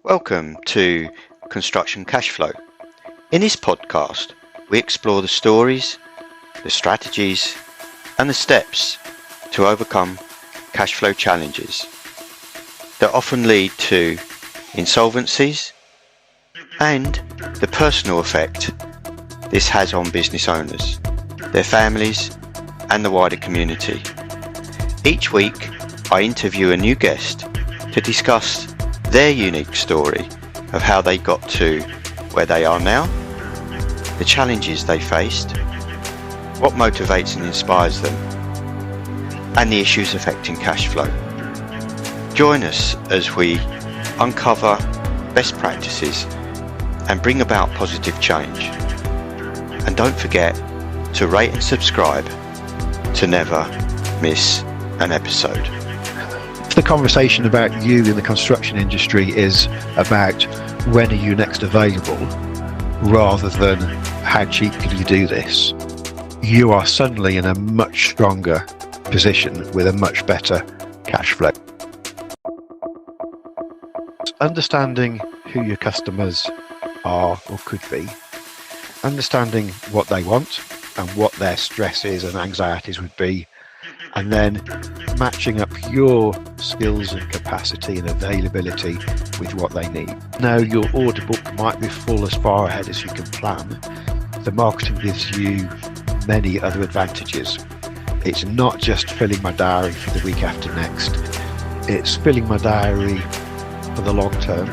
Welcome to Construction Cashflow. In this podcast, we explore the stories, the strategies, and the steps to overcome cashflow challenges that often lead to insolvencies and the personal effect this has on business owners, their families, and the wider community. Each week, I interview a new guest to discuss their unique story of how they got to where they are now, the challenges they faced, what motivates and inspires them, and the issues affecting cash flow. Join us as we uncover best practices and bring about positive change. And don't forget to rate and subscribe to never miss an episode. The conversation about you in the construction industry is about when are you next available, rather than how cheap can you do this. You are suddenly in a much stronger position with a much better cash flow. Understanding who your customers are or could be, understanding what they want and what their stresses and anxieties would be, and then matching up your skills and capacity and availability with what they need. Now, your order book might be full as far ahead as you can plan. The marketing gives you many other advantages. It's not just filling my diary for the week after next. It's filling my diary for the long term.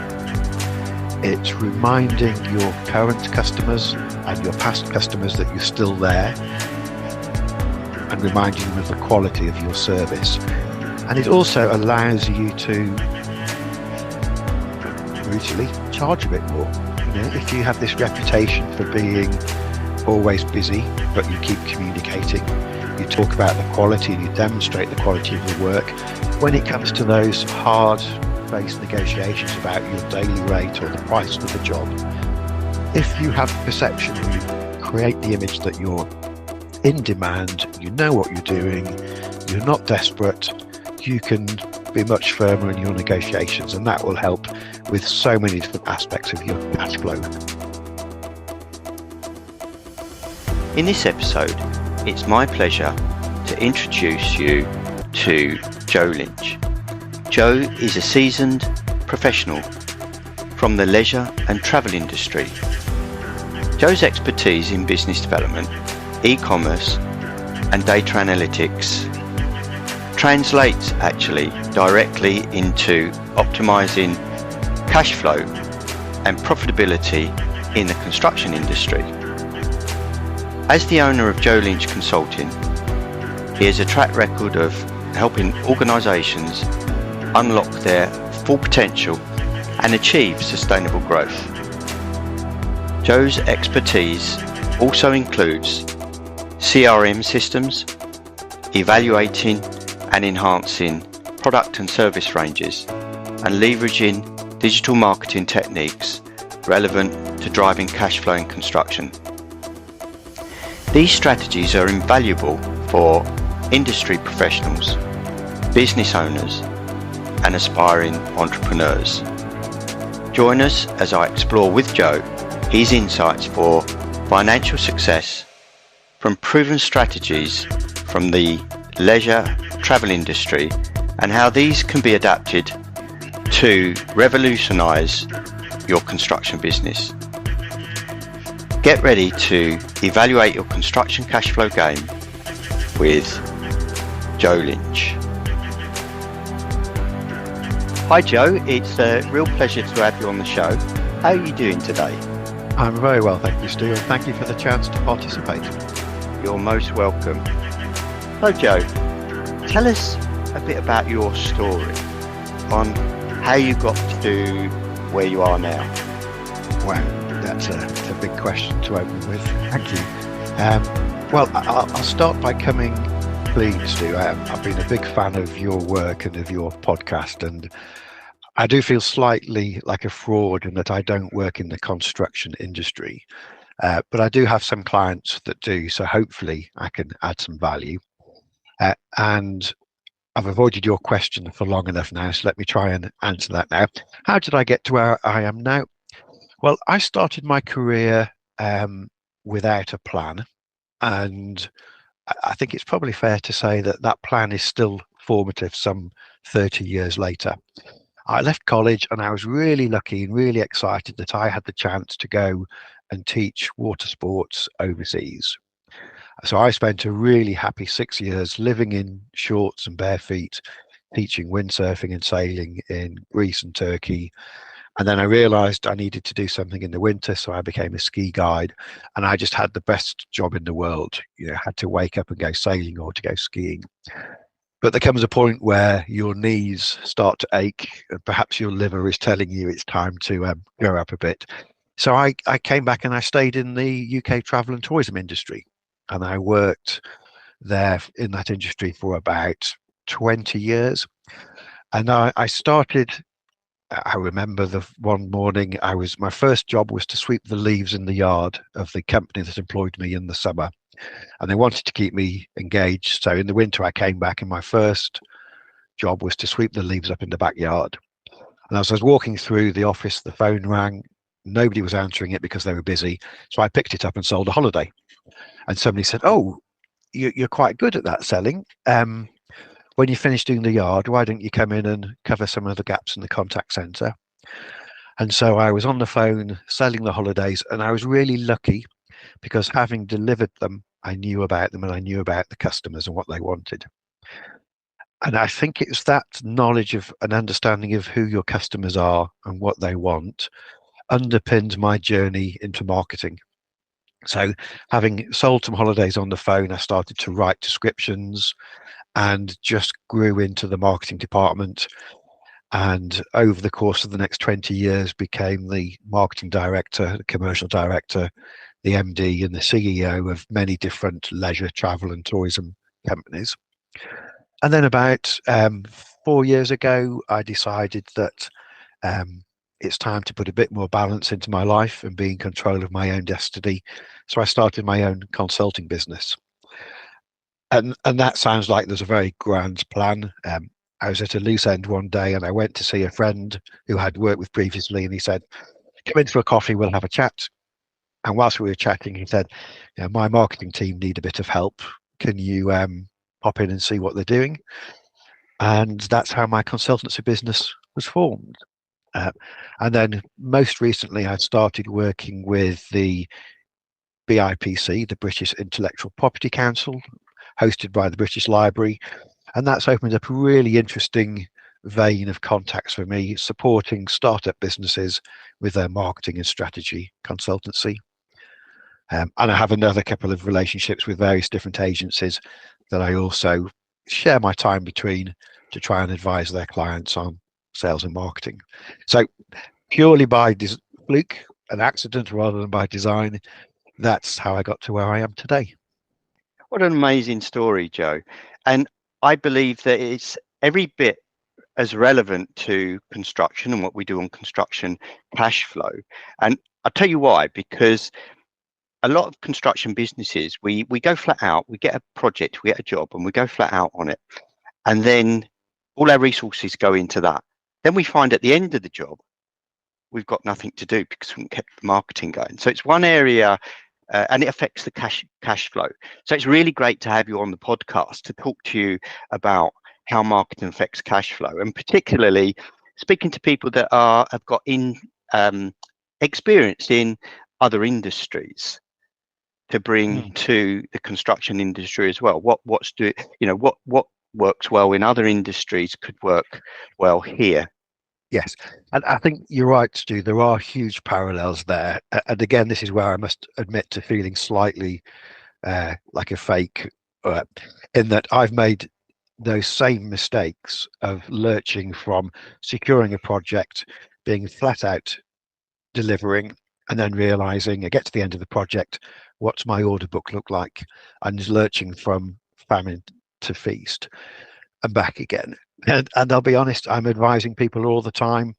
It's reminding your current customers and your past customers that you're still there, and reminding them of the quality of your service. And it also allows you to brutally charge a bit more. You know, if you have this reputation for being always busy, but you keep communicating, you talk about the quality and you demonstrate the quality of your work, when it comes to those hard-based negotiations about your daily rate or the price for the job, if you have the perception, you create the image that you're in demand, you know what you're doing, you're not desperate, you can be much firmer in your negotiations, and that will help with so many different aspects of your cash flow. In this episode, it's my pleasure to introduce you to Joe Lynch. Joe is a seasoned professional from the leisure and travel industry. Joe's expertise in business development, e-commerce and data analytics translates actually directly into optimizing cash flow and profitability in the construction industry. As the owner of Joe Lynch Consulting, he has a track record of helping organizations unlock their full potential and achieve sustainable growth. Joe's expertise also includes CRM systems, evaluating and enhancing product and service ranges, and leveraging digital marketing techniques relevant to driving cash flow in construction. These strategies are invaluable for industry professionals, business owners, and aspiring entrepreneurs. Join us as I explore with Joe his insights for financial success from proven strategies from the leisure travel industry, and how these can be adapted to revolutionize your construction business. Get ready to evaluate your construction cash flow game with Joe Lynch. Hi Joe, it's a real pleasure to have you on the show. How are you doing today? I'm very well, thank you, Stuart. Thank you for the chance to participate. You're most welcome. So Joe, tell us a bit about your story on how you got to where you are now. Wow, that's a big question to open with. Thank you. Well, I'll start by coming clean, Stu. I've been a big fan of your work and of your podcast, and I do feel slightly like a fraud in that I don't work in the construction industry. But I do have some clients that do, so hopefully I can add some value. And I've avoided your question for long enough now, so let me try and answer that now. How did I get to where I am now? Well, I started my career without a plan, and I think it's probably fair to say that that plan is still formative some 30 years later. I left college and I was really lucky and really excited that I had the chance to go and teach water sports overseas. So I spent a really happy 6 years living in shorts and bare feet, teaching windsurfing and sailing in Greece and Turkey. And then I realized I needed to do something in the winter, so I became a ski guide. And I just had the best job in the world. You know, had to wake up and go sailing or to go skiing. But there comes a point where your knees start to ache, and perhaps your liver is telling you it's time to go up a bit. So I came back and I stayed in the UK travel and tourism industry. And I worked there in that industry for about 20 years. And I started, I remember the one morning my first job was to sweep the leaves in the yard of the company that employed me in the summer. And they wanted to keep me engaged. So in the winter, I came back and my first job was to sweep the leaves up in the backyard. And as I was walking through the office, the phone rang. Nobody was answering it because they were busy. So I picked it up and sold a holiday. And somebody said, "Oh, you're quite good at that selling. When you finish doing the yard, why don't you come in and cover some of the gaps in the contact center?" And so I was on the phone selling the holidays, and I was really lucky because having delivered them, I knew about them and I knew about the customers and what they wanted. And I think it's that knowledge of an understanding of who your customers are and what they want underpinned my journey into marketing. So having sold some holidays on the phone, I started to write descriptions and just grew into the marketing department. And over the course of the next 20 years, became the marketing director, the commercial director, the MD and the CEO of many different leisure, travel and tourism companies. And then about 4 years ago, I decided that it's time to put a bit more balance into my life and be in control of my own destiny. So I started my own consulting business. And that sounds like there's a very grand plan. I was at a loose end one day and I went to see a friend who I'd worked with previously, and he said, "Come in for a coffee, we'll have a chat." And whilst we were chatting, he said, "My marketing team need a bit of help. Can you pop in and see what they're doing?" And that's how my consultancy business was formed. And then most recently, I started working with the BIPC, the British Intellectual Property Council, hosted by the British Library. And that's opened up a really interesting vein of contacts for me, supporting startup businesses with their marketing and strategy consultancy. And I have another couple of relationships with various different agencies that I also share my time between to try and advise their clients on sales and marketing. So purely by fluke, an accident rather than by design, that's how I got to where I am today. What an amazing story, Joe. And I believe that it's every bit as relevant to construction and what we do on construction cash flow. And I'll tell you why, because a lot of construction businesses, we go flat out, we get a project, we get a job, and we go flat out on it. And then all our resources go into that. Then we find at the end of the job, we've got nothing to do because we haven't kept the marketing going. So it's one area, and it affects the cash flow. So it's really great to have you on the podcast to talk to you about how marketing affects cash flow, and particularly speaking to people that have got experience in other industries to bring to the construction industry as well. What works well in other industries could work well here. Yes, and I think you're right, Stu. There are huge parallels there. And again, this is where I must admit to feeling slightly like a fake, in that I've made those same mistakes of lurching from securing a project, being flat out delivering, and then realizing I get to the end of the project, what's my order book look like? And lurching from famine to feast and back again. And I'll be honest, I'm advising people all the time,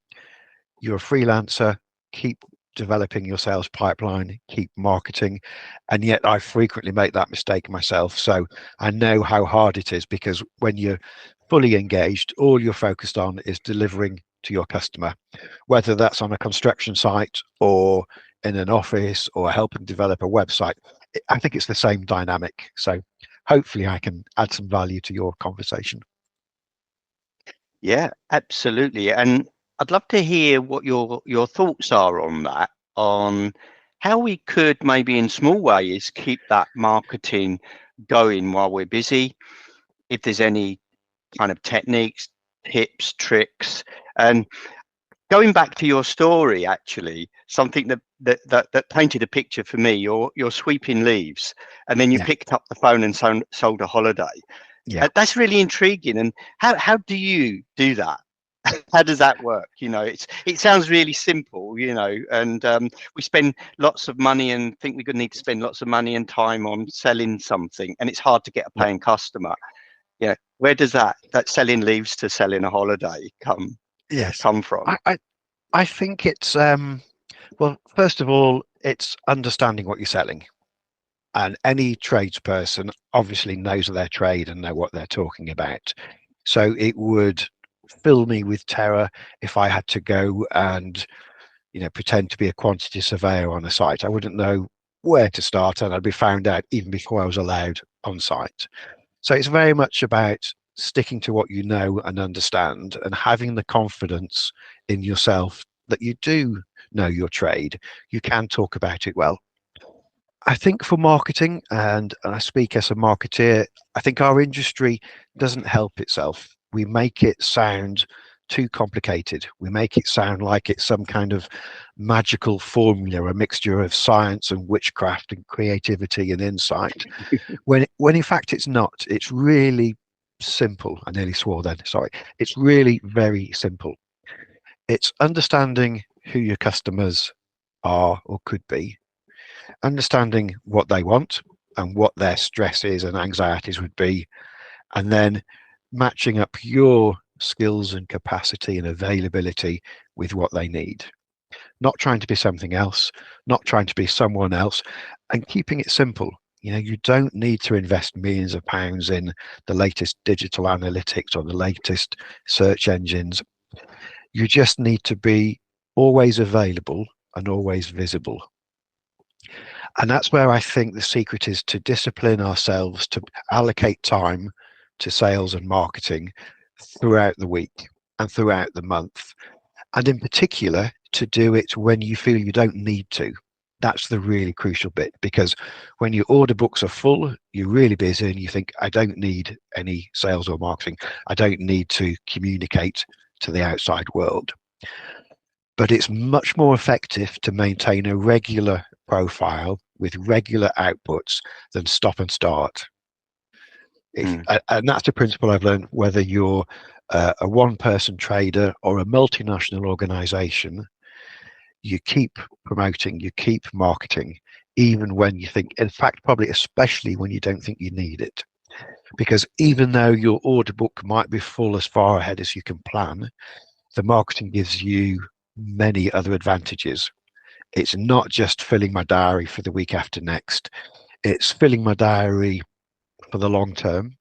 you're a freelancer, keep developing your sales pipeline, keep marketing. And yet I frequently make that mistake myself. So I know how hard it is, because when you're fully engaged. All you're focused on is delivering to your customer, whether that's on a construction site or in an office or helping develop a website. I think it's the same dynamic. So hopefully I can add some value to your conversation. Yeah, absolutely. And I'd love to hear what your thoughts are on that, on how we could maybe in small ways keep that marketing going while we're busy. If there's any kind of techniques, tips, tricks, and going back to your story, actually, something that painted a picture for me. You're sweeping leaves, and then you Yeah, picked up the phone and sold a holiday. yeah, That's really intriguing. And how do you do that? How does that work? It sounds really simple, and we spend lots of money and think we need to spend lots of money and time on selling something, and it's hard to get a yeah. paying customer. Where does that selling leaves to selling a holiday Yes. come from? I think it's well, first of all, it's understanding what you're selling. And any tradesperson obviously knows their trade and know what they're talking about. So it would fill me with terror if I had to go and, pretend to be a quantity surveyor on a site. I wouldn't know where to start, and I'd be found out even before I was allowed on site. So it's very much about sticking to what you know and understand, and having the confidence in yourself that you do know your trade. You can talk about it well. I think for marketing, and I speak as a marketeer, I think our industry doesn't help itself. We make it sound too complicated. We make it sound like it's some kind of magical formula, a mixture of science and witchcraft and creativity and insight, when in fact it's not. It's really simple. I nearly swore then, sorry. It's really very simple. It's understanding who your customers are or could be, understanding what they want and what their stresses and anxieties would be, and then matching up your skills and capacity and availability with what they need. Not trying to be something else, not trying to be someone else, and keeping it simple. You don't need to invest millions of pounds in the latest digital analytics or the latest search engines. You just need to be always available and always visible. And that's where I think the secret is, to discipline ourselves to allocate time to sales and marketing throughout the week and throughout the month. And in particular, to do it when you feel you don't need to. That's the really crucial bit, because when your order books are full, you're really busy and you think, I don't need any sales or marketing. I don't need to communicate to the outside world. But it's much more effective to maintain a regular profile with regular outputs than stop and start. Mm. And that's a principle I've learned, whether you're a one-person trader or a multinational organization. You keep promoting, you keep marketing, even when you think, in fact, probably especially when you don't think you need it. Because even though your order book might be full as far ahead as you can plan, the marketing gives you many other advantages. It's not just filling my diary for the week after next, it's filling my diary for the long term.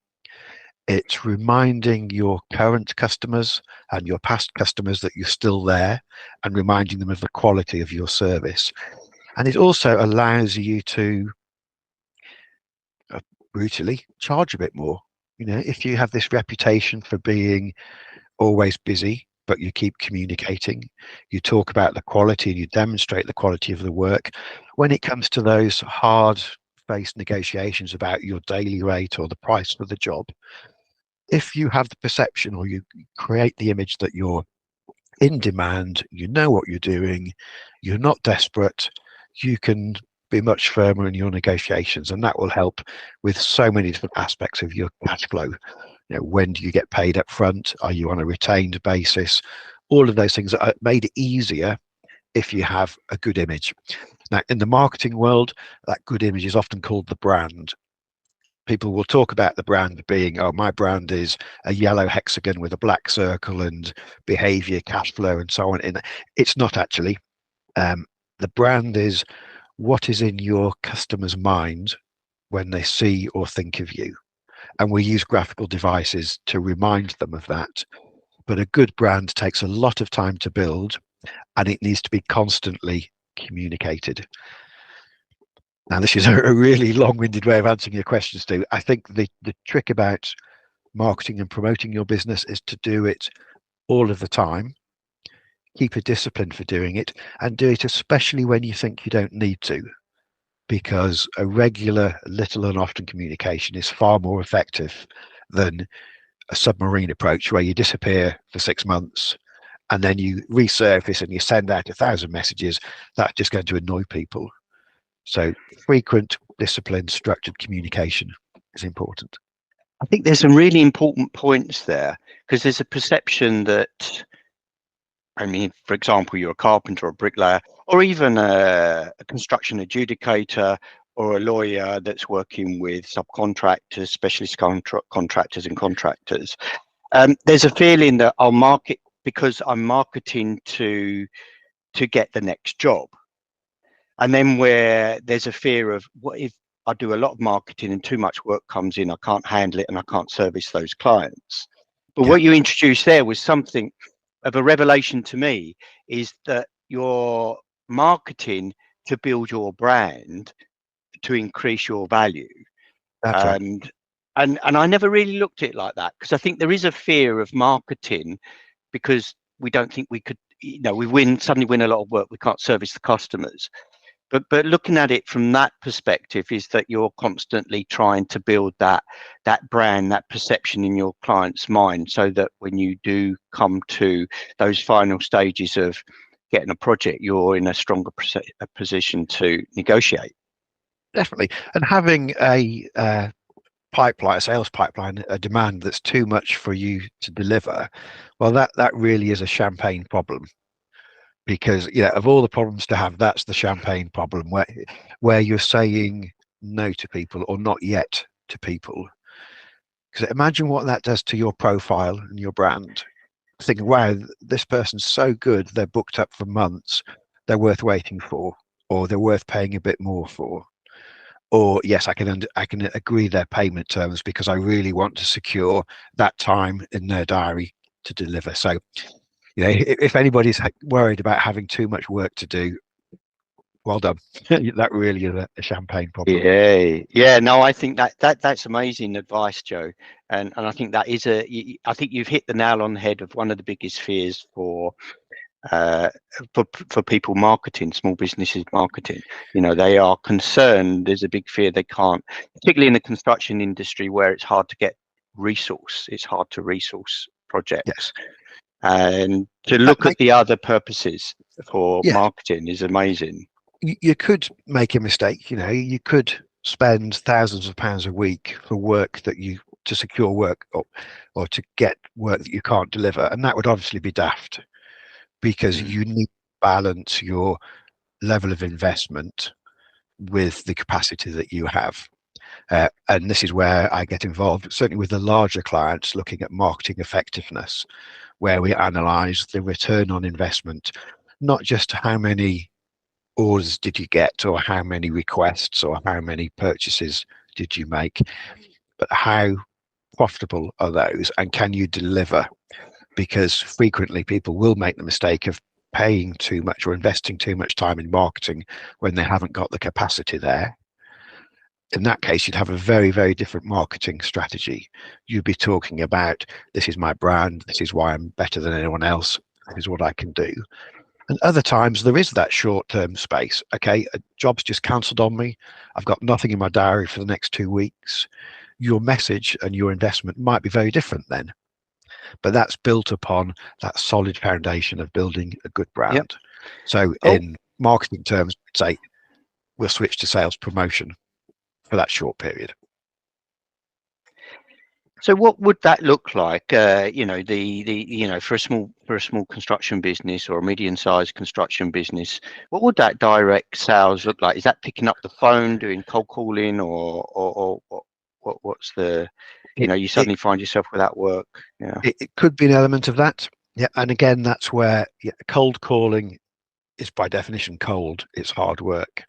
It's reminding your current customers and your past customers that you're still there, and reminding them of the quality of your service. And it also allows you to brutally charge a bit more. If you have this reputation for being always busy, but you keep communicating, you talk about the quality and you demonstrate the quality of the work. When it comes to those hard faced negotiations about your daily rate or the price for the job, if you have the perception, or you create the image, that you're in demand, you know what you're doing, you're not desperate, you can be much firmer in your negotiations, and that will help with so many different aspects of your cash flow. When do you get paid up front? Are you on a retained basis? All of those things are made easier if you have a good image. Now, in the marketing world, that good image is often called the brand. People will talk about the brand being, oh, my brand is a yellow hexagon with a black circle and behavior, cash flow, and so on. And it's not actually. The brand is what is in your customer's mind when they see or think of you. and we use graphical devices to remind them of that. But a good brand takes a lot of time to build, and it needs to be constantly communicated. Now, this is a really long-winded way of answering your questions, Stu. I think the trick about marketing and promoting your business is to do it all of the time, keep a discipline for doing it, and do it especially when you think you don't need to, because a regular, little and often communication is far more effective than a submarine approach where you disappear for 6 months and then you resurface and you send out 1,000 messages. That's just going to annoy people. So frequent, disciplined, structured communication is important. I think there's some really important points there, because there's a perception that, I mean, for example, you're a carpenter or a bricklayer, or even a construction adjudicator or a lawyer that's working with subcontractors, specialist contractors and contractors. There's a feeling that I'll market because I'm marketing to get the next job. And then where there's a fear of, what if I do a lot of marketing and too much work comes in, I can't handle it and I can't service those clients. But Yeah. what you introduced there was something of a revelation to me, is that you're marketing to build your brand, to increase your value. That's right. And I never really looked at it like that, because I think there is a fear of marketing because we don't think we could, we suddenly win a lot of work, we can't service the customers. But looking at it from that perspective, is that you're constantly trying to build that brand, that perception in your client's mind, so that when you do come to those final stages of getting a project, you're in a stronger position to negotiate. Definitely. And having a pipeline, a sales pipeline, a demand that's too much for you to deliver, well, that really is a champagne problem. Because of all the problems to have, that's the champagne problem, where you're saying no to people or not yet to people. Because imagine what that does to your profile and your brand. Thinking, wow, this person's so good, they're booked up for months, they're worth waiting for, or they're worth paying a bit more for. Or yes, I can agree their payment terms because I really want to secure that time in their diary to deliver. So if anybody's worried about having too much work to do, well done. That really is a champagne problem. Yeah. No, I think that's amazing advice, Joe. And I think that is I think you've hit the nail on the head of one of the biggest fears for people marketing, small businesses marketing. They are concerned. There's a big fear they can't, particularly in the construction industry where it's hard to get resource. It's hard to resource projects. Yes. And to look at the other purposes for marketing is amazing. You could make a mistake. You could spend thousands of pounds a week for work to secure work or to get work that you can't deliver, and that would obviously be daft, because you need to balance your level of investment with the capacity that you have. And this is where I get involved, certainly with the larger clients, looking at marketing effectiveness, where we analyze the return on investment, not just how many orders did you get, or how many requests, or how many purchases did you make, but how profitable are those, and can you deliver? Because frequently people will make the mistake of paying too much or investing too much time in marketing when they haven't got the capacity there. In that case, you'd have a very, very different marketing strategy. You'd be talking about, this is my brand, this is why I'm better than anyone else, this is what I can do. And other times there is that short-term space. Okay, a job's just cancelled on me, I've got nothing in my diary for the next 2 weeks. Your message and your investment might be very different then, but that's built upon that solid foundation of building a good brand. Yep. So in marketing terms, say we'll switch to sales promotion for that short period. So what would that look like? For a small construction business or a medium-sized construction business, what would that direct sales look like? Is that picking up the phone, doing cold calling, or what's the, you suddenly find yourself without work? Yeah, it could be an element of that. Yeah, and again, that's where cold calling is by definition cold. It's hard work.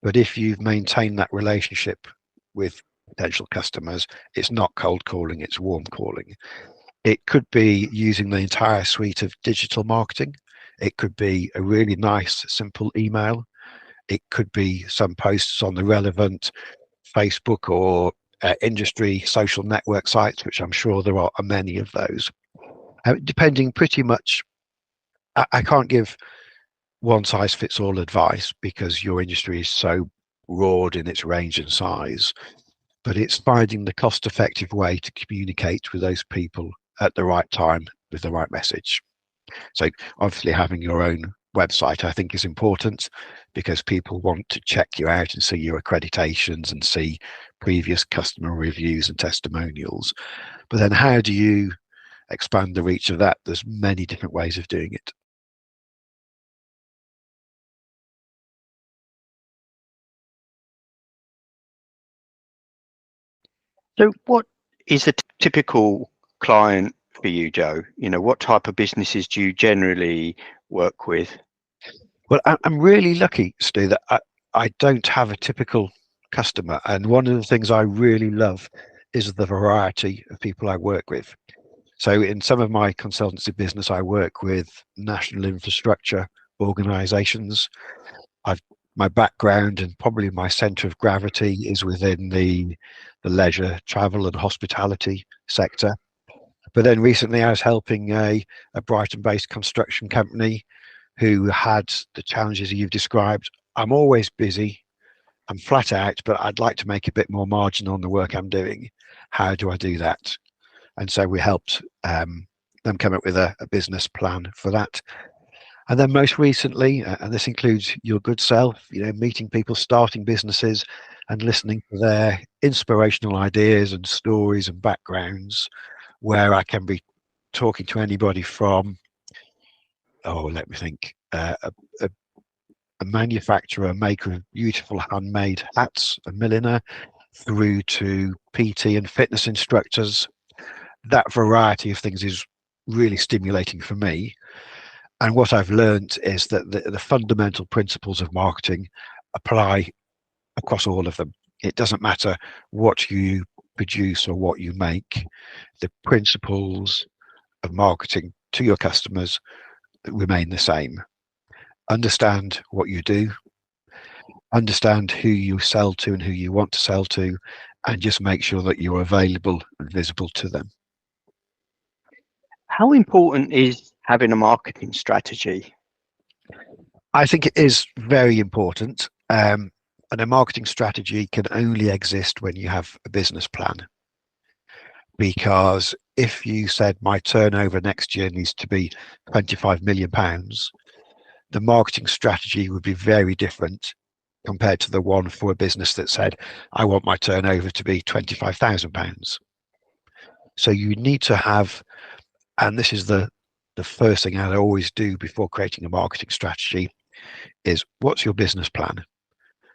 But if you've maintained that relationship with potential customers. It's not cold calling, it's warm calling. It could be using the entire suite of digital marketing. It could be a really nice, simple email. It could be some posts on the relevant Facebook or industry social network sites, which I'm sure there are many of those. Depending pretty much, I can't give one size fits all advice because your industry is so broad in its range and size, but it's finding the cost effective way to communicate with those people at the right time with the right message. So obviously having your own website I think is important because people want to check you out and see your accreditations and see previous customer reviews and testimonials. But then how do you expand the reach of that? There's many different ways of doing it. So what is a typical client for you, Joe? You know, what type of businesses do you generally work with? Well, I'm really lucky, Stu, that I don't have a typical customer. And one of the things I really love is the variety of people I work with. So in some of my consultancy business, I work with national infrastructure organizations. My background and probably my center of gravity is within the leisure, travel and hospitality sector. But then recently I was helping a Brighton-based construction company who had the challenges you've described. I'm always busy, I'm flat out, but I'd like to make a bit more margin on the work I'm doing. How do I do that? And so we helped them come up with a business plan for that. And then most recently, and this includes your good self, meeting people starting businesses and listening to their inspirational ideas and stories and backgrounds, where I can be talking to anybody from, let me think, a manufacturer, a maker of beautiful handmade hats, a milliner, through to PT and fitness instructors. That variety of things is really stimulating for me. And what I've learned is that the fundamental principles of marketing apply across all of them. It doesn't matter what you produce or what you make. The principles of marketing to your customers remain the same. Understand what you do, understand who you sell to and who you want to sell to, and just make sure that you're available and visible to them. How important is having a marketing strategy? I think it is very important. And a marketing strategy can only exist when you have a business plan. Because if you said my turnover next year needs to be £25 million, the marketing strategy would be very different compared to the one for a business that said, I want my turnover to be £25,000. So you need to have, and this is the first thing I always do before creating a marketing strategy, is what's your business plan?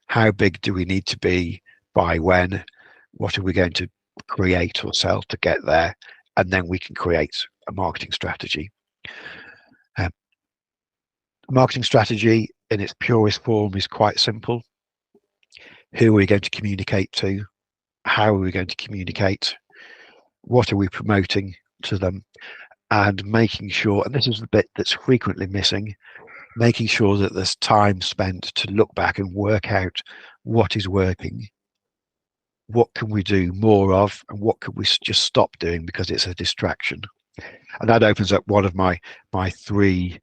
How big do we need to be? By when? What are we going to create or sell to get there? And then we can create a marketing strategy. Marketing strategy in its purest form is quite simple. Who are we going to communicate to? How are we going to communicate? What are we promoting to them? And making sure, and this is the bit that's frequently missing, making sure that there's time spent to look back and work out what is working, what can we do more of, and what can we just stop doing because it's a distraction. And that opens up one of my three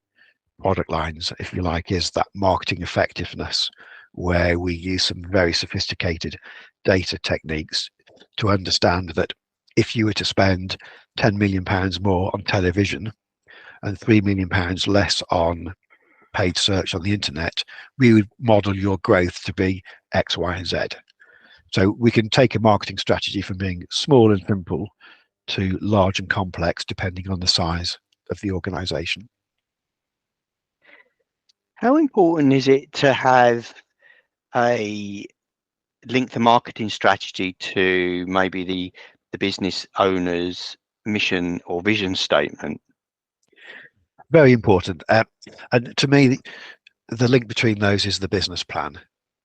product lines, if you like, is that marketing effectiveness, where we use some very sophisticated data techniques to understand that if you were to spend £10 million more on television and £3 million less on paid search on the internet, we would model your growth to be X, Y, and Z. So we can take a marketing strategy from being small and simple to large and complex, depending on the size of the organization. How important is it to have a link the marketing strategy to maybe the business owner's mission or vision statement? Very important. And to me, the link between those is the business plan.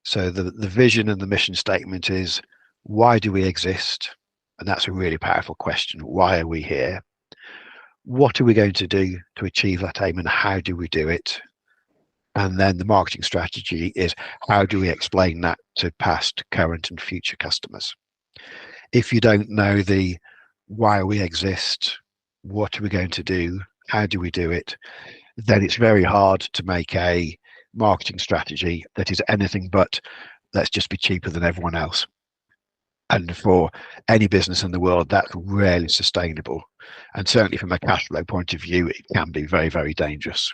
So the vision and the mission statement is Why do we exist? And that's a really powerful question. Why are we here? What are we going to do to achieve that aim, and how do we do it? And then the marketing strategy is, how do we explain that to past, current, and future customers? If you don't know the why we exist, what are we going to do, how do we do it, then it's very hard to make a marketing strategy that is anything but let's just be cheaper than everyone else. And for any business in the world, that's rarely sustainable. And certainly from a cash flow point of view, it can be very, very dangerous.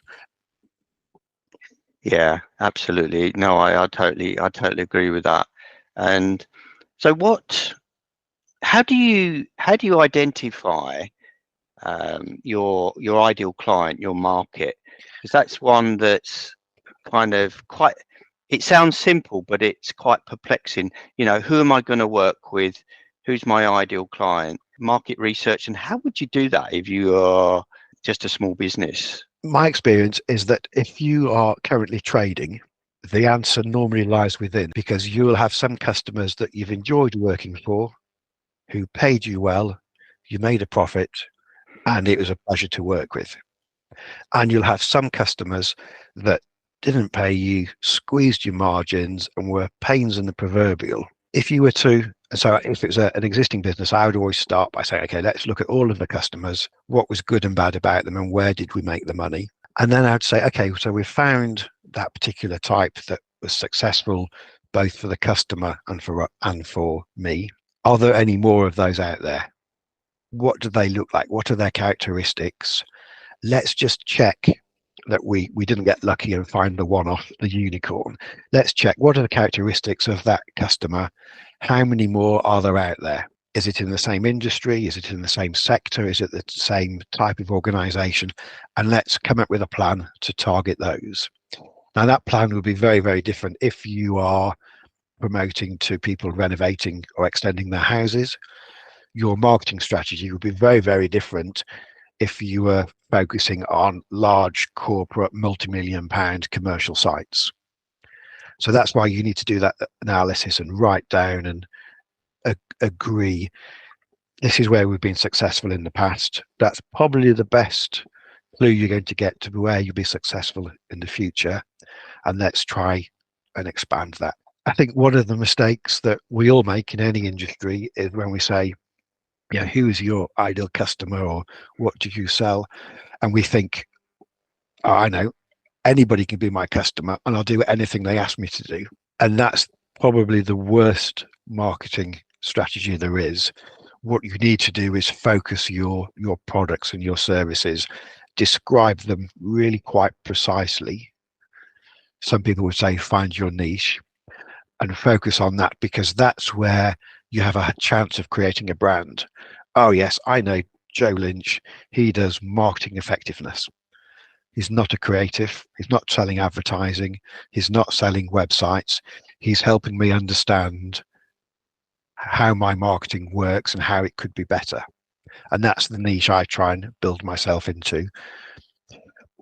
Yeah, absolutely. No, I totally agree with that. And so how do you identify your ideal client, your market? Because that's one that's kind of quite, it sounds simple, but it's quite perplexing. You know, who am I going to work with? Who's my ideal client? Market research. And how would you do that if you are just a small business? My experience is that if you are currently trading, the answer normally lies within, because you will have some customers that you've enjoyed working for, who paid you well, you made a profit, and it was a pleasure to work with. And you'll have some customers that didn't pay you, squeezed your margins, and were pains in the proverbial. If you were to, so if it was an existing business, I would always start by saying, okay, let's look at all of the customers, what was good and bad about them, and where did we make the money? And then I'd say, okay, so we've found that particular type that was successful both for the customer and for me. Are there any more of those out there? What do they look like? What are their characteristics? Let's just check that we didn't get lucky and find the one-off, the unicorn. Let's check, what are the characteristics of that customer? How many more are there out there? Is it in the same industry? Is it in the same sector? Is it the same type of organization? And let's come up with a plan to target those. Now, that plan will be very, very different if you are promoting to people renovating or extending their houses. Your marketing strategy will be very, very different if you were focusing on large corporate multi-million pound commercial sites. So that's why you need to do that analysis and write down and agree, this is where we've been successful in the past. That's probably the best clue you're going to get to where you'll be successful in the future. And let's try and expand that. I think one of the mistakes that we all make in any industry is when we say, yeah, who is your ideal customer, or what do you sell? And we think, oh, I know, anybody can be my customer and I'll do anything they ask me to do. And that's probably the worst marketing strategy there is. What you need to do is focus your products and your services, describe them really quite precisely. Some people would say find your niche and focus on that, because that's where you have a chance of creating a brand. Oh yes, I know Joe Lynch, he does marketing effectiveness. He's not a creative, he's not selling advertising, he's not selling websites. He's helping me understand how my marketing works and how it could be better. And that's the niche I try and build myself into,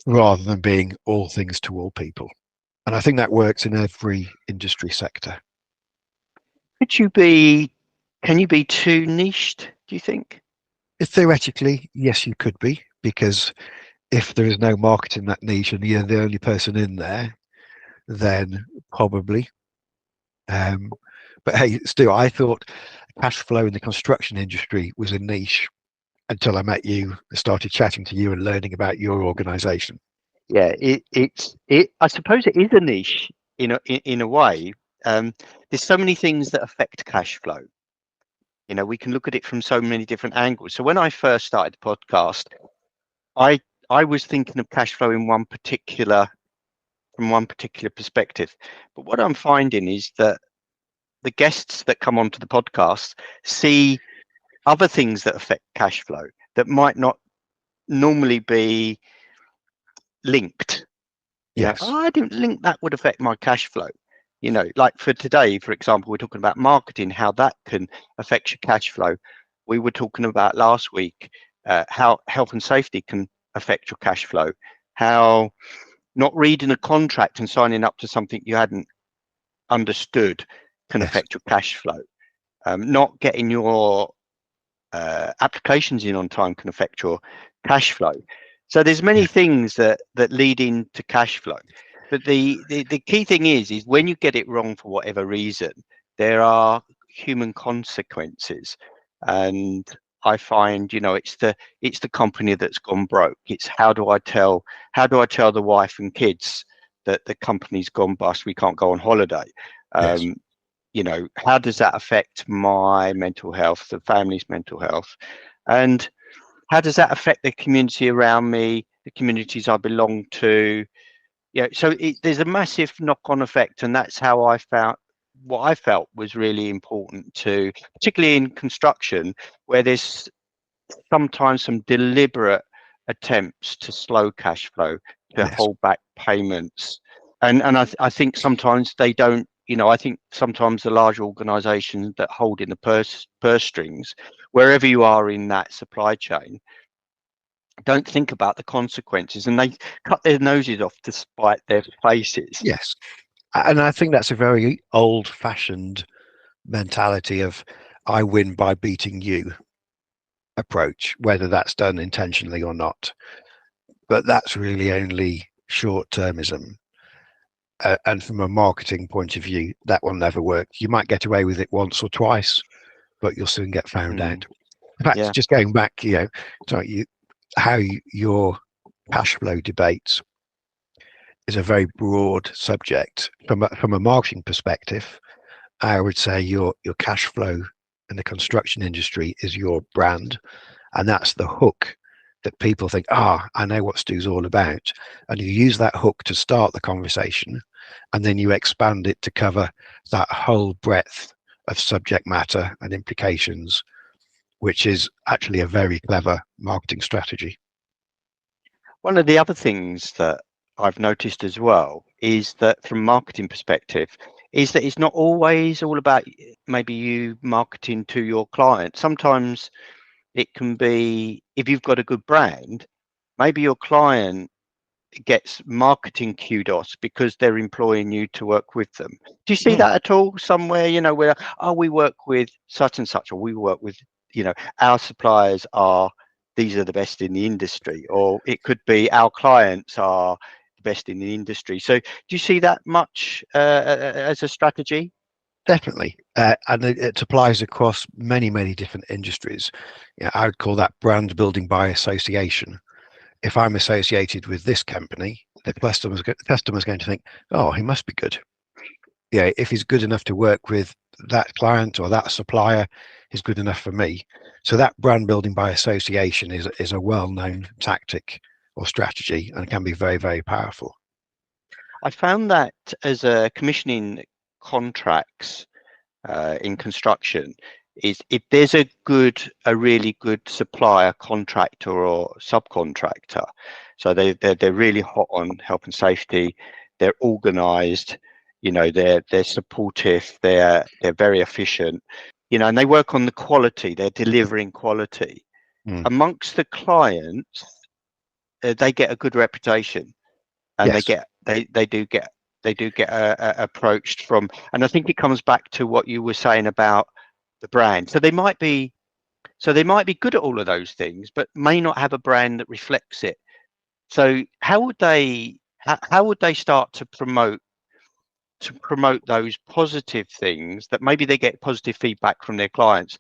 rather than being all things to all people. And I think that works in every industry sector. Can you be too niched, do you think? Theoretically, yes, you could be, because if there is no market in that niche and you're the only person in there, then probably. But hey, still, I thought cash flow in the construction industry was a niche until I met you, started chatting to you and learning about your organization. Yeah, I suppose it is a niche in a way. There's so many things that affect cash flow. You know, we can look at it from so many different angles. So when I first started the podcast, I was thinking of cash flow from one particular perspective. But what I'm finding is that the guests that come onto the podcast see other things that affect cash flow that might not normally be linked. Yes. Oh, I didn't think that would affect my cash flow. You know, like for today, for example, we're talking about marketing, how that can affect your cash flow. We were talking about last week how health and safety can affect your cash flow, how not reading a contract and signing up to something you hadn't understood can Yes. affect your cash flow. Not getting your applications in on time can affect your cash flow. So there's many things that lead into cash flow. But the key thing is when you get it wrong for whatever reason, there are human consequences. And I find, it's the company that's gone broke. It's how do I tell the wife and kids that the company's gone bust, we can't go on holiday. Yes. How does that affect my mental health, the family's mental health? And how does that affect the community around me, the communities I belong to? So there's a massive knock-on effect, and that's how what I felt was really important to, particularly in construction, where there's sometimes some deliberate attempts to slow cash flow, to Yes. hold back payments. And I think sometimes they don't, I think sometimes the large organizations that hold in the purse strings, wherever you are in that supply chain, don't think about the consequences, and they cut their noses off to spite their faces. Yes. And I think that's a very old-fashioned mentality of I win by beating you approach, whether that's done intentionally or not. But that's really only short-termism. And from a marketing point of view, that will never work. You might get away with it once or twice, but you'll soon get found out. In fact, Yeah. just going back, how your cash flow debates is a very broad subject. From a marketing perspective, I would say your cash flow in the construction industry is your brand, and that's the hook that people think, I know what Stu's all about. And you use that hook to start the conversation, and then you expand it to cover that whole breadth of subject matter and implications, which is actually a very clever marketing strategy. One of the other things that I've noticed as well is that from a marketing perspective, is that it's not always all about maybe you marketing to your client. Sometimes it can be, if you've got a good brand, maybe your client gets marketing kudos because they're employing you to work with them. Do you see that at all somewhere, where, we work with such and such, or we work with, our suppliers these are the best in the industry, or it could be our clients are the best in the industry. So do you see that much as a strategy? Definitely. And it applies across many, many different industries. I would call that brand building by association. If I'm associated with this company, the customer's going to think, oh, he must be good. If he's good enough to work with that client or that supplier, he's good enough for me. So that brand building by association is a well-known tactic or strategy, and can be very, very powerful. I found that as a commissioning contracts in construction, is if there's a really good supplier, contractor or subcontractor, so they're really hot on health and safety, they're organized, they're supportive, they're very efficient, and they work on the quality, they're delivering quality. Amongst the clients, they get a good reputation, and Yes. they do get approached from, and I think it comes back to what you were saying about the brand. So they might be good at all of those things, but may not have a brand that reflects it. So how would they start to promote those positive things that maybe they get positive feedback from their clients,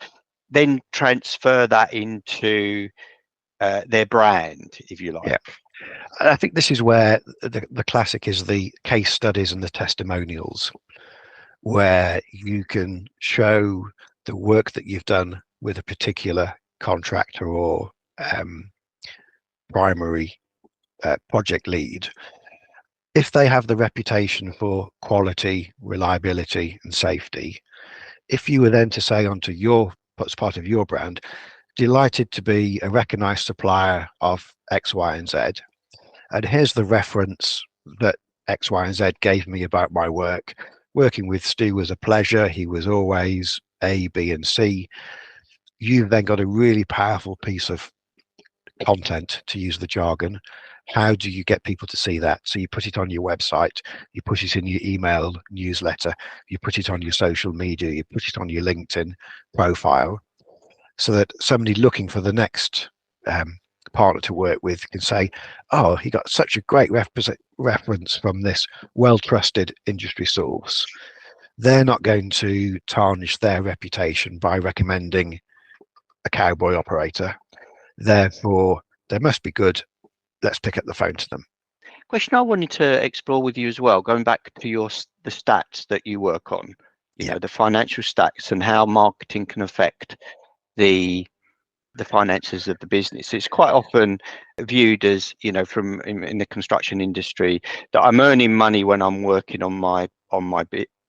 then transfer that into their brand, if you like? Yeah. I think this is where the classic is the case studies and the testimonials, where you can show the work that you've done with a particular contractor or primary project lead. If they have the reputation for quality, reliability, and safety, if you were then to say onto as part of your brand, delighted to be a recognized supplier of X, Y, and Z, and here's the reference that X, Y, and Z gave me about my work. Working with Stu was a pleasure. He was always A, B, and C. You've then got a really powerful piece of content, to use the jargon. How do you get people to see that? So you put it on your website, you put it in your email newsletter, you put it on your social media, you put it on your LinkedIn profile, so that somebody looking for the next partner to work with can say, oh, he got such a great reference from this well-trusted industry source. They're not going to tarnish their reputation by recommending a cowboy operator. Therefore, they must be good. Let's pick up the phone to them. Question I wanted to explore with you as well, going back to the stats that you work on, you know, the financial stats and how marketing can affect the finances of the business. It's quite often viewed as, you know, from in the construction industry, that I'm earning money when I'm working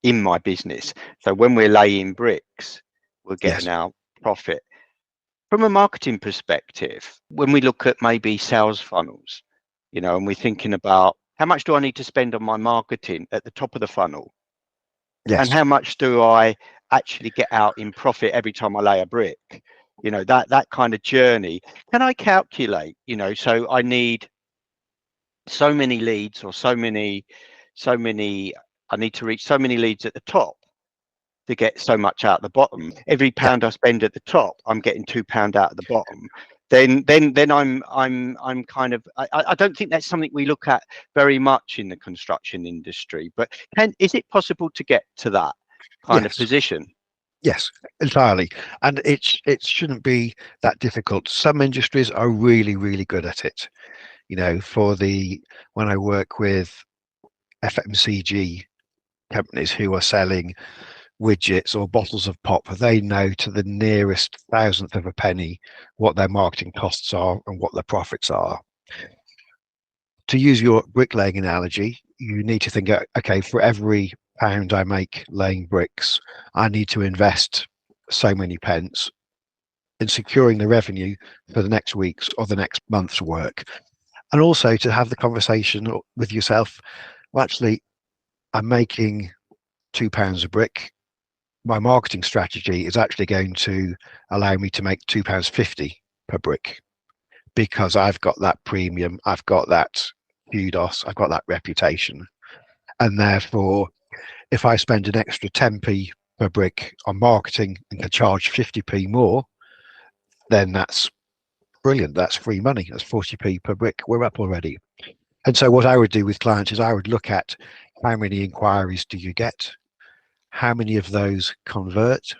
in my business. So when we're laying bricks, we're getting our profit. From a marketing perspective, when we look at maybe sales funnels, you know, and we're thinking about how much do I need to spend on my marketing at the top of the funnel? And how much do I actually get out in profit every time I lay a brick? You know, that kind of journey. Can I calculate, you know, so I need so many leads or so many, I need to reach so many leads at the top to get so much out the bottom. Every pound I spend at the top, I'm getting £2 out of the bottom. Then I'm kind of, I don't think that's something we look at very much in the construction industry, but is it possible to get to that kind of position? Yes, entirely. And it shouldn't be that difficult. Some industries are really, really good at it. You know, when I work with FMCG companies who are selling widgets or bottles of pop, they know to the nearest thousandth of a penny what their marketing costs are and what their profits are. To use your bricklaying analogy, you need to think, okay, for every pound I make laying bricks, I need to invest so many pence in securing the revenue for the next week's or the next month's work. And also to have the conversation with yourself, well, actually, I'm making £2 a brick. My marketing strategy is actually going to allow me to make £2.50 per brick, because I've got that premium, I've got that kudos, I've got that reputation. And therefore, if I spend an extra 10p per brick on marketing and can charge 50p more, then that's brilliant. That's free money. That's 40p per brick. We're up already. And so what I would do with clients is I would look at how many inquiries do you get? How many of those convert?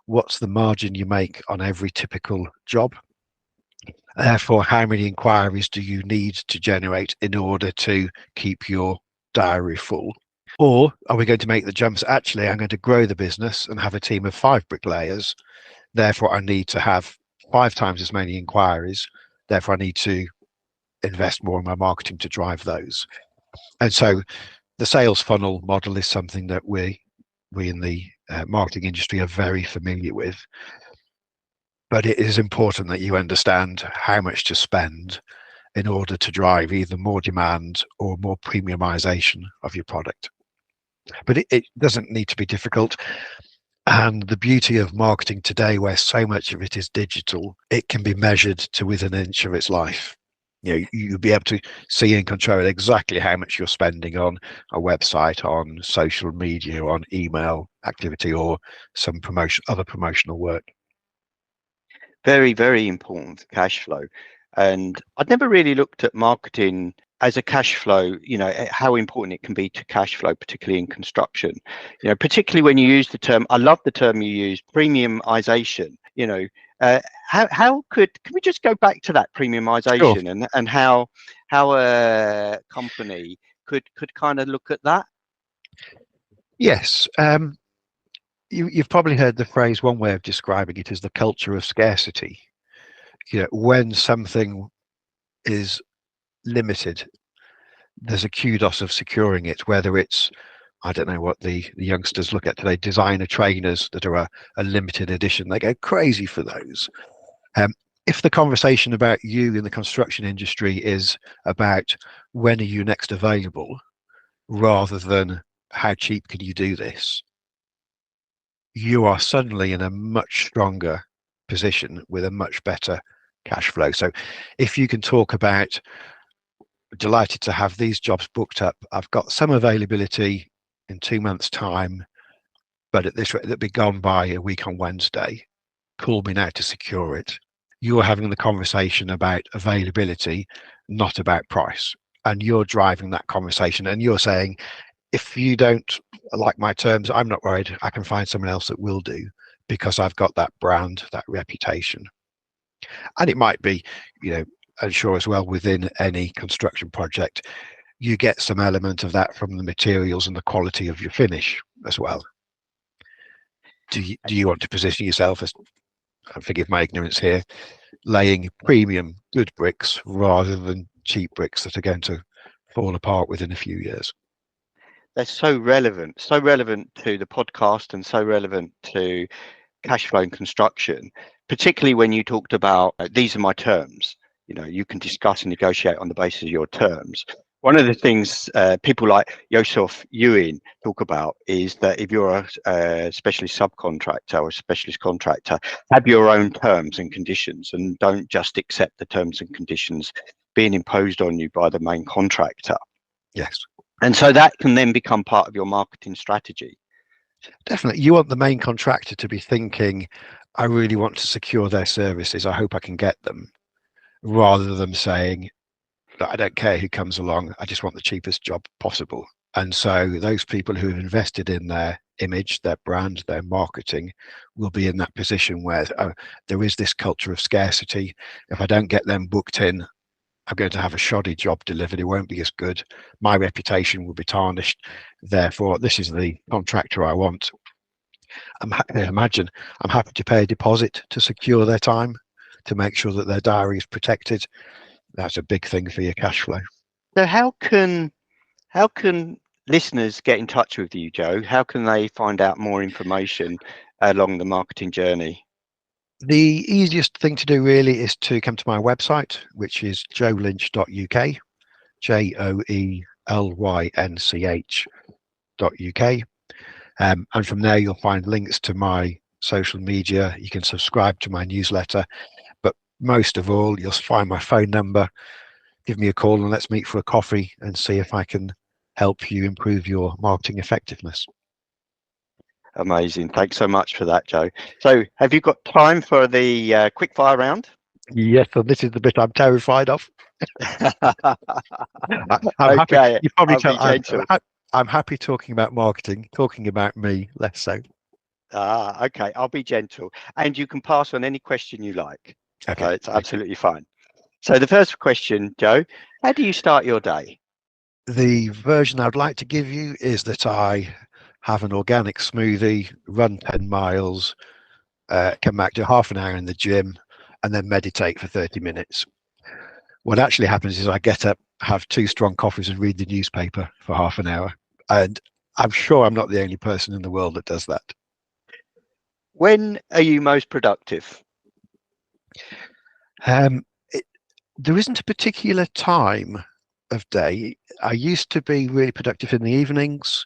What's the margin you make on every typical job? Therefore, how many inquiries do you need to generate in order to keep your diary full? Or are we going to make the jumps? Actually, I'm going to grow the business and have a team of 5 bricklayers. Therefore, I need to have 5 times as many inquiries. Therefore, I need to invest more in my marketing to drive those. And so the sales funnel model is something that we in the marketing industry are very familiar with. But it is important that you understand how much to spend in order to drive either more demand or more premiumization of your product. But it doesn't need to be difficult. And the beauty of marketing today, where so much of it is digital, it can be measured to within an inch of its life. You know, you'll be able to see and control exactly how much you're spending on a website, on social media, on email activity, or some other promotional work. Very, very important for cash flow. And I'd never really looked at marketing as a cash flow, you know, how important it can be to cash flow, particularly in construction. You know, particularly when you use the term, I love the term you use, premiumization. You know, can we just go back to that premiumization? Sure. and how a company could kind of look at that? Yes. You've probably heard the phrase, one way of describing it is the culture of scarcity. You know, when something is limited, there's a kudos of securing it, whether it's, I don't know what the youngsters look at today, designer trainers that are a limited edition. They go crazy for those. If the conversation about you in the construction industry is about when are you next available, rather than how cheap can you do this, you are suddenly in a much stronger position with a much better cash flow. So if you can talk about, delighted to have these jobs booked up, I've got some availability in 2 months' time, but at this rate, that'll be gone by a week on Wednesday. Call me now to secure it. You're having the conversation about availability, not about price. And you're driving that conversation, and you're saying, if you don't like my terms, I'm not worried. I can find someone else that will do, because I've got that brand, that reputation. And it might be, and sure as well, within any construction project, you get some element of that from the materials and the quality of your finish as well. Do you want to position yourself as, forgive my ignorance here, laying premium good bricks rather than cheap bricks that are going to fall apart within a few years? They're so relevant to the podcast and so relevant to cash flow and construction, particularly when you talked about these are my terms. You can discuss and negotiate on the basis of your terms. One of the things people like Yosef Ewing talk about is that if you're a specialist subcontractor or a specialist contractor, have your own terms and conditions, and don't just accept the terms and conditions being imposed on you by the main contractor. Yes. And so that can then become part of your marketing strategy. Definitely. You want the main contractor to be thinking, I really want to secure their services. I hope I can get them, rather than saying, I don't care who comes along. I just want the cheapest job possible. And so those people who have invested in their image, their brand, their marketing will be in that position where there is this culture of scarcity. If I don't get them booked in, I'm going to have a shoddy job delivered. It won't be as good. My reputation will be tarnished. Therefore, this is the contractor I want. Imagine I'm happy to pay a deposit to secure their time, to make sure that their diary is protected. That's a big thing for your cash flow. So how can listeners get in touch with you, Joe? How can they find out more information along the marketing journey? The easiest thing to do really is to come to my website, which is joelynch.uk, JOELYNCH.uk. And from there, you'll find links to my social media. You can subscribe to my newsletter. But most of all, you'll find my phone number. Give me a call and let's meet for a coffee and see if I can help you improve your marketing effectiveness. Amazing. Thanks so much for that, Joe. So have you got time for the quick fire round? Yes, and this is the bit I'm terrified of. I'm okay, happy. You probably tell I'm happy talking about marketing. Talking about me, less so. Okay, I'll be gentle. And you can pass on any question you like. Okay. It's absolutely fine. So the first question, Joe, how do you start your day? The version I'd like to give you is that I have an organic smoothie, run 10 miles, come back to half an hour in the gym, and then meditate for 30 minutes. What actually happens is I get up, have 2 strong coffees, and read the newspaper for half an hour. And I'm sure I'm not the only person in the world that does that. When are you most productive? There isn't a particular time of day. I used to be really productive in the evenings.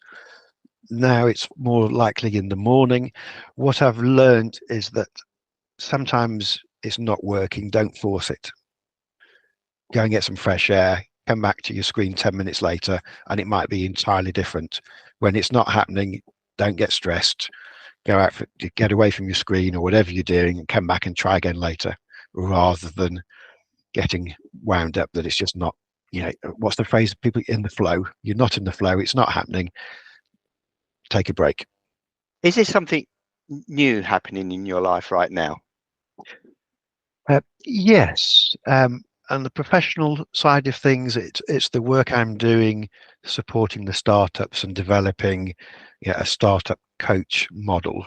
Now it's more likely in the morning. What I've learned is that sometimes it's not working. Don't force it. Go and get some fresh air, come back to your screen 10 minutes later, and it might be entirely different. When it's not happening, don't get stressed. Go out, get away from your screen or whatever you're doing, and come back and try again later, rather than getting wound up that it's just not, what's the phrase? People in the flow. You're not in the flow. It's not happening. Take a break. Is there something new happening in your life right now? Yes. And the professional side of things, it's the work I'm doing supporting the startups and developing a startup coach model,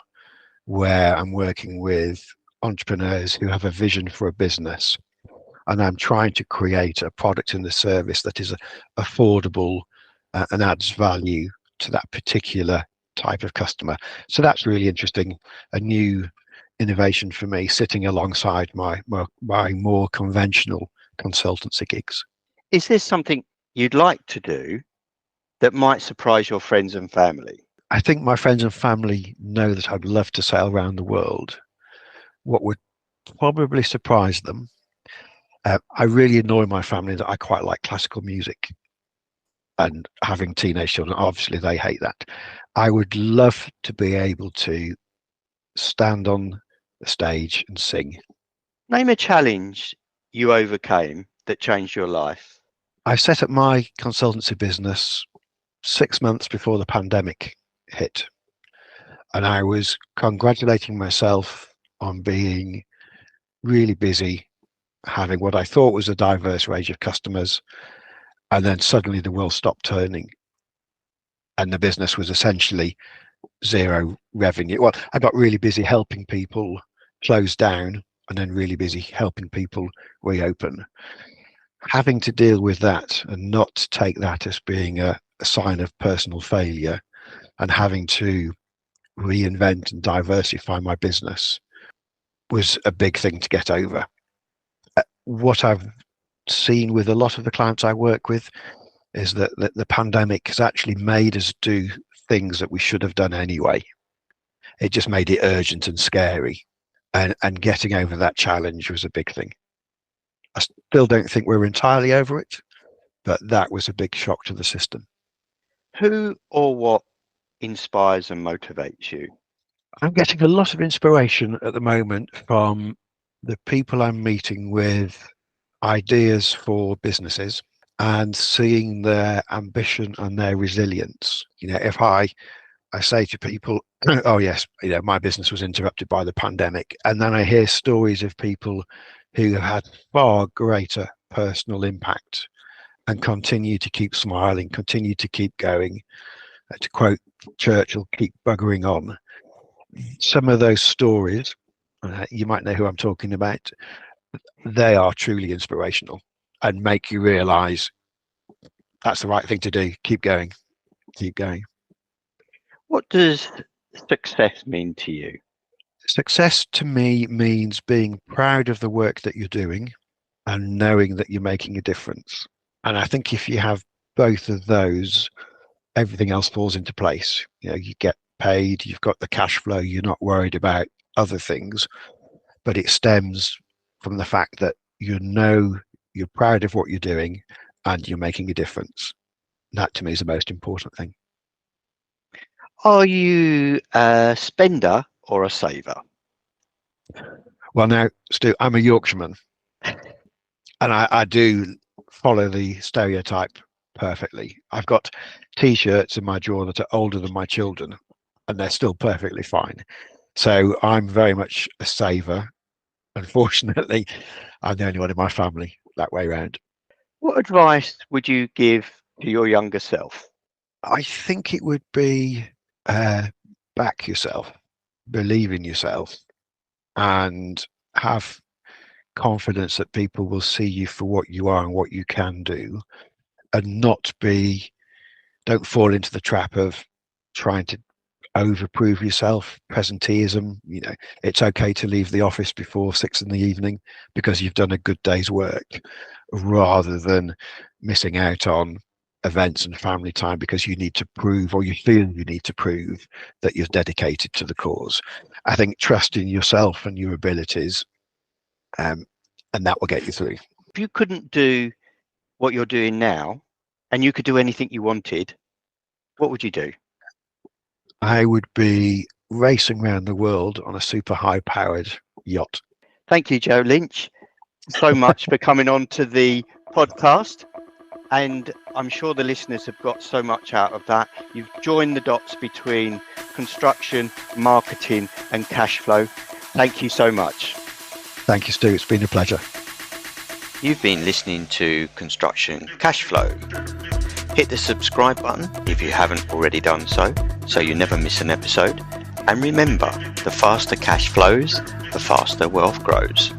where I'm working with entrepreneurs who have a vision for a business, and I'm trying to create a product and a service that is affordable and adds value to that particular type of customer. So that's really interesting, a new innovation for me, sitting alongside my more conventional consultancy gigs. Is there something you'd like to do that might surprise your friends and family? I think my friends and family know that I'd love to sail around the world. What would probably surprise them I really annoy my family that I quite like classical music, and having teenage children, obviously they hate that. I would love to be able to stand on the stage and sing. Name a challenge you overcame that changed your life. I set up my consultancy business 6 months before the pandemic hit, and I was congratulating myself on being really busy, having what I thought was a diverse range of customers, and then suddenly the world stopped turning and the business was essentially zero revenue. Well, I got really busy helping people close down and then really busy helping people reopen. Having to deal with that and not take that as being a sign of personal failure, and having to reinvent and diversify my business was a big thing to get over. What I've seen with a lot of the clients I work with is that the pandemic has actually made us do things that we should have done anyway. It just made it urgent and scary, and getting over that challenge was a big thing. I still don't think we're entirely over it, but that was a big shock to the system. Who or what inspires and motivates you? I'm getting a lot of inspiration at the moment from the people I'm meeting with ideas for businesses and seeing their ambition and their resilience. If I say to people, oh yes, my business was interrupted by the pandemic, and then I hear stories of people who have had far greater personal impact and continue to keep smiling, continue to keep going. To quote Churchill, keep buggering on. Some of those stories, you might know who I'm talking about, they are truly inspirational and make you realize that's the right thing to do. Keep going, keep going. What does success mean to you? Success to me means being proud of the work that you're doing and knowing that you're making a difference. And I think if you have both of those, everything else falls into place. You get paid, you've got the cash flow, you're not worried about other things, but it stems from the fact that you're proud of what you're doing and you're making a difference. That to me is the most important thing. Are you a spender or a saver? Well, now, Stu, I'm a Yorkshireman, and I do follow the stereotype perfectly. I've got T-shirts in my drawer that are older than my children, and they're still perfectly fine. So I'm very much a saver. Unfortunately, I'm the only one in my family that way around. What advice would you give to your younger self? I think it would be back yourself, believe in yourself, and have confidence that people will see you for what you are and what you can do, and don't fall into the trap of trying to overprove yourself, presenteeism. It's okay to leave the office before 6 p.m. because you've done a good day's work, rather than missing out on events and family time because you need to prove, or you feel you need to prove, that you're dedicated to the cause. I think trust in yourself and your abilities, and that will get you through. If you couldn't do what you're doing now and you could do anything you wanted, what would you do? I would be racing around the world on a super high powered yacht. Thank you, Joe Lynch, so much for coming on to the podcast. And I'm sure the listeners have got so much out of that. You've joined the dots between construction, marketing and cash flow. Thank you so much. Thank you, Stu. It's been a pleasure. You've been listening to Construction Cashflow. Hit the subscribe button if you haven't already done so you never miss an episode. And remember, the faster cash flows, the faster wealth grows.